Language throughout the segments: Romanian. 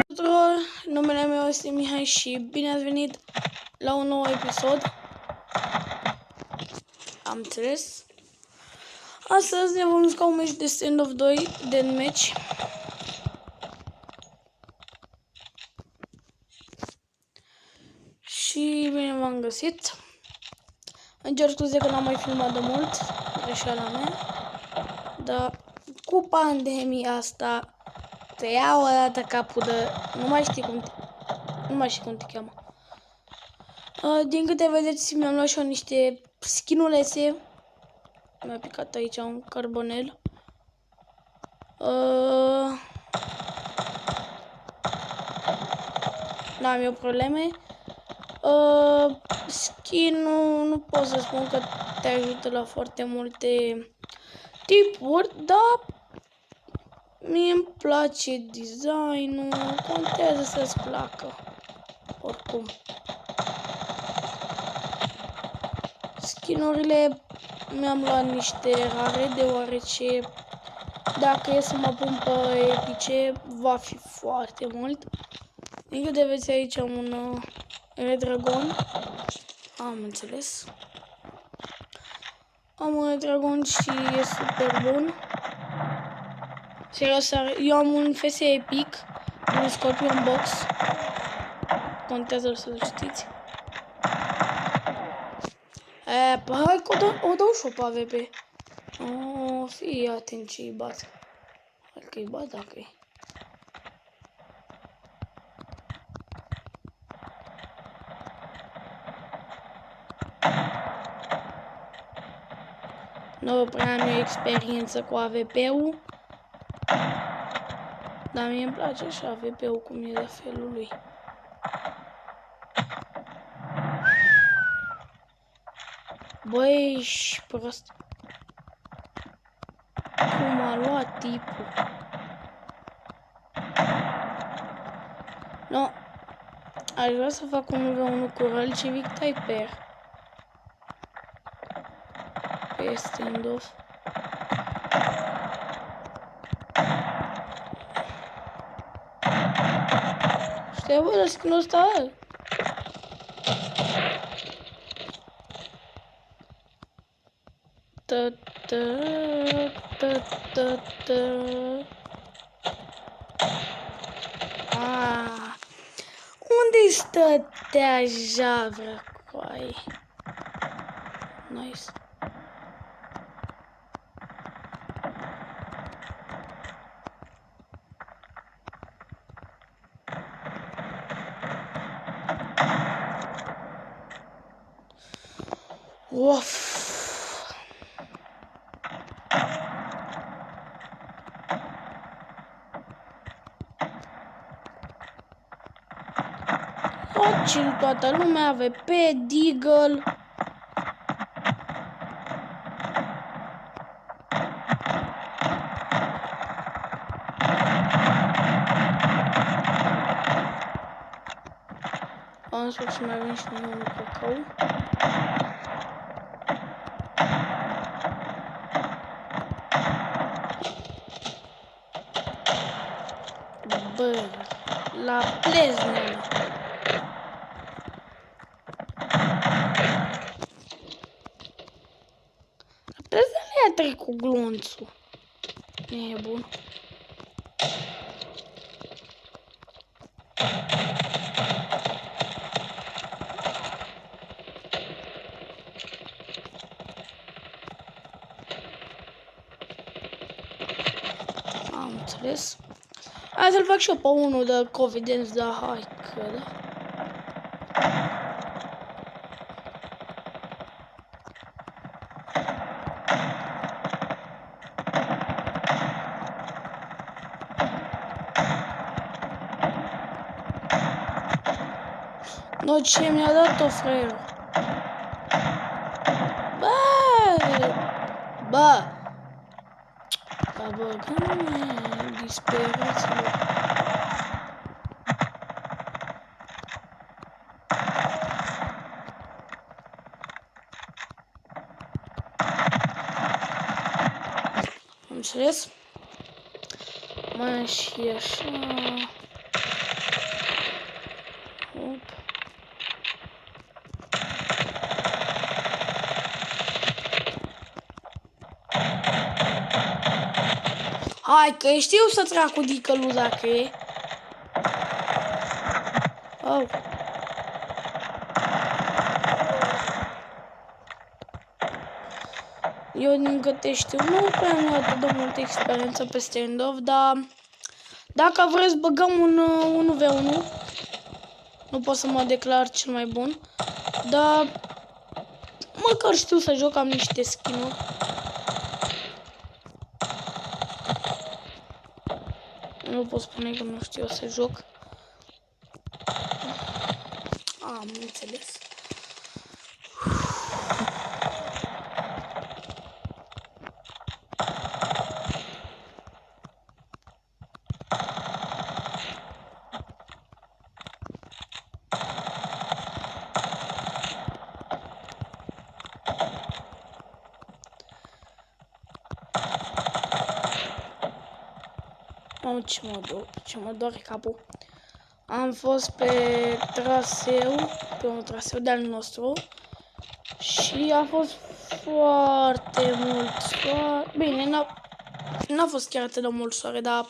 Tuturor, numele meu este Mihai și bine ați venit la un nou episod. Am înțeles. Astăzi ne vom juca un meci de Standoff 2 de match. Și bine v-am găsit. Îmi cer scuze că n-am mai filmat de mult, greșeala mea. Dar cu pandemia asta te iau o dată capul de... Nu mai știu cum te cheamă. Din câte vedeți, mi-am luat și eu niște skinulețe. Mi-a picat aici un carbonel. N-am eu probleme. Skin-ul nu pot să spun că te ajută la foarte multe tipuri, dar mie îmi place design-ul, contează să-ți placă. Oricum. Skin-urile mi-am luat niște rare, deoarece dacă e să mă pun pe epice, va fi foarte mult. Din câte vedeți aici am un Red Dragon. Am înțeles. Am un Red Dragon și e super bun. Serios, eu am un FS epic, un Scorpion Box. Contează să-l știți. Hai că o dau și-o pe AVP. Fii atent ce-i bat. Hai că-i bat dacă-i. Nu prea am eu experiență cu AVP-ul. Dar mie îmi place și AVP-ul cum e de felul lui. Băi, și prost. Cum a luat tipul. No. Aș vrea să fac un 1v1 cu Ralcevic Typer. Pe Standoff. Știi, bă, la skin-ul ăsta? Unde stătea javra coai? Nice. Of. Chill, toată lumea, AVP, Deagle. Am spus să mai avem și noi un cocou. Bă, la pleznă. Trec cu glonțul. E bun. Am înțeles. Hai să-l fac și eu pe unul de Confidence, dar hai că da. No, ce mi-a dat-o, fraier? Bă! Băgă-mi disperație. înțeles. Mai și așa. Op. Hai că știu să trag cu dicălul dacă e. Oh. Eu din câte știu, nu prea am atât de multă experiență pe stand-off, dar dacă vreți băgăm un 1v1. Nu pot să mă declar cel mai bun, dar măcar știu să joc, am niște skin-uri. Nu pot spune că nu știu să joc. Am înțeles. Mamă, ce mă doare capul. Am fost pe traseu, pe un traseu de-al nostru și a fost foarte mult soare. Bine, n-a fost chiar atât de mult soare, dar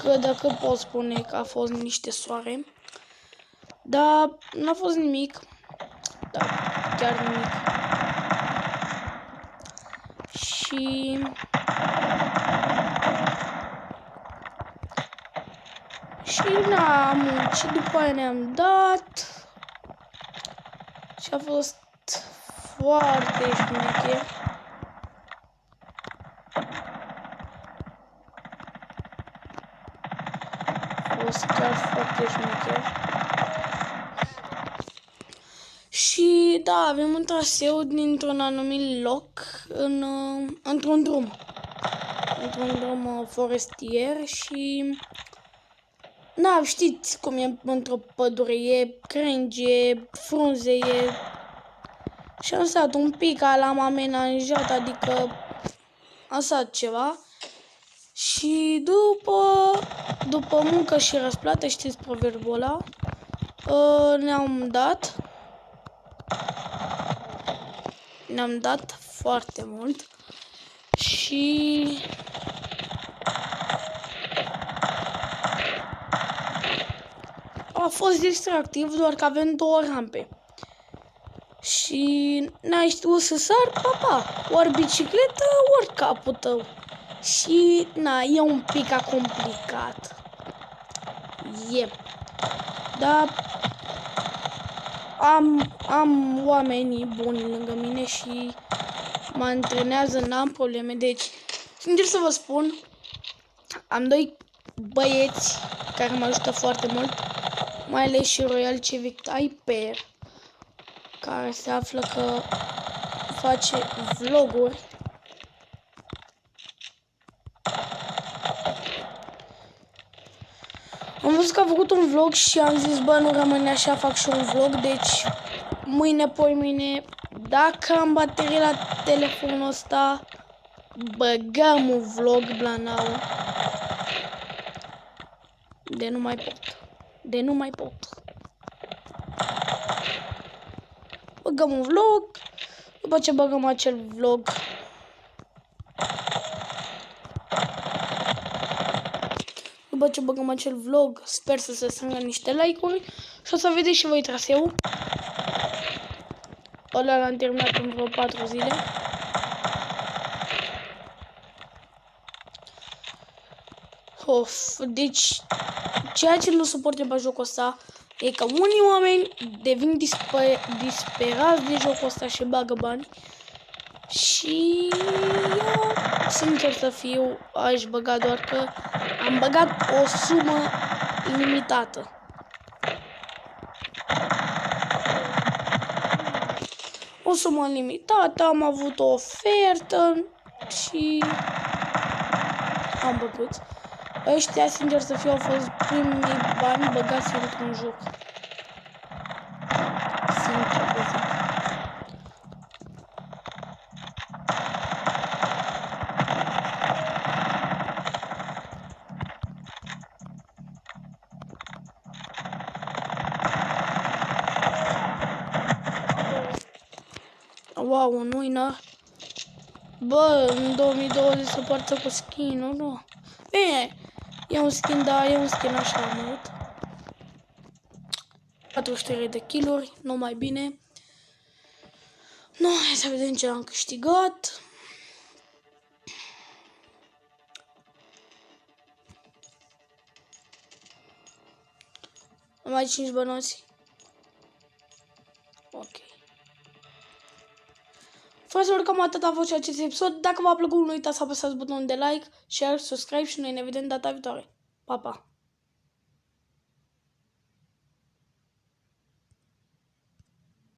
că dacă pot spune că a fost niște soare, dar n-a fost nimic, dar chiar nimic. Și am muncit, după aia ne-am dat și a fost foarte șmecher. A fost chiar foarte șmecher. Și da, avem un traseu dintr-un anumit loc într-un drum. Într-un drum forestier și... Da, știți cum e într-o pădure, e crengi, e frunze, e... Și am stat un pic, l-am amenajat, adică am stat ceva. Și după muncă și răsplată, știți proverbul ăla, ne-am dat foarte mult și... A fost distractiv, doar că avem 2 rampe. Și n-ai știut să sar, papa, ori bicicletă, ori capul tău. Și, na, e un pic complicat. Dar am oamenii buni lângă mine și mă antrenează, n-am probleme. Deci, sincer să vă spun, am 2 băieți care mă ajută foarte mult, mai ales și Royal Civic Typer, care se află că face vloguri. Am văzut că a făcut un vlog și am zis, bă, nu rămâne așa, fac și un vlog, deci mâine, poimâine, dacă am baterie la telefonul ăsta, băgăm un vlog Blanau. De nu mai pot. Băgăm un vlog, după ce băgăm acel vlog, sper să se strângă niște like-uri și o să vedeți și voi traseul. Ăla l-am terminat în vreo 4 zile. Deci, ceea ce nu suporte pe jocul ăsta e că unii oameni devin disperați de jocul ăsta și bagă bani. Și eu, sincer să fiu, aș băga, doar că am băgat o sumă ilimitată. O sumă limitată, am avut o ofertă și am băgut. Ăștia, sincer să fiu, au fost primii bani băgați într-un joc. Sincer să zic. Wow, un winner. Bă, în 2020 se poartă cu skin-ul, nu? Bine, e un skin, dar e un skin așa mult. 43 de kill-uri, nu mai bine. Nu, hai să vedem ce am câștigat. Mai 5 bănuți. Ok. Fraților, cam atât a fost și acest episod. Dacă v-a plăcut, nu uitați să apăsați butonul de like, share, subscribe și noi ne vedem data viitoare. Pa, pa!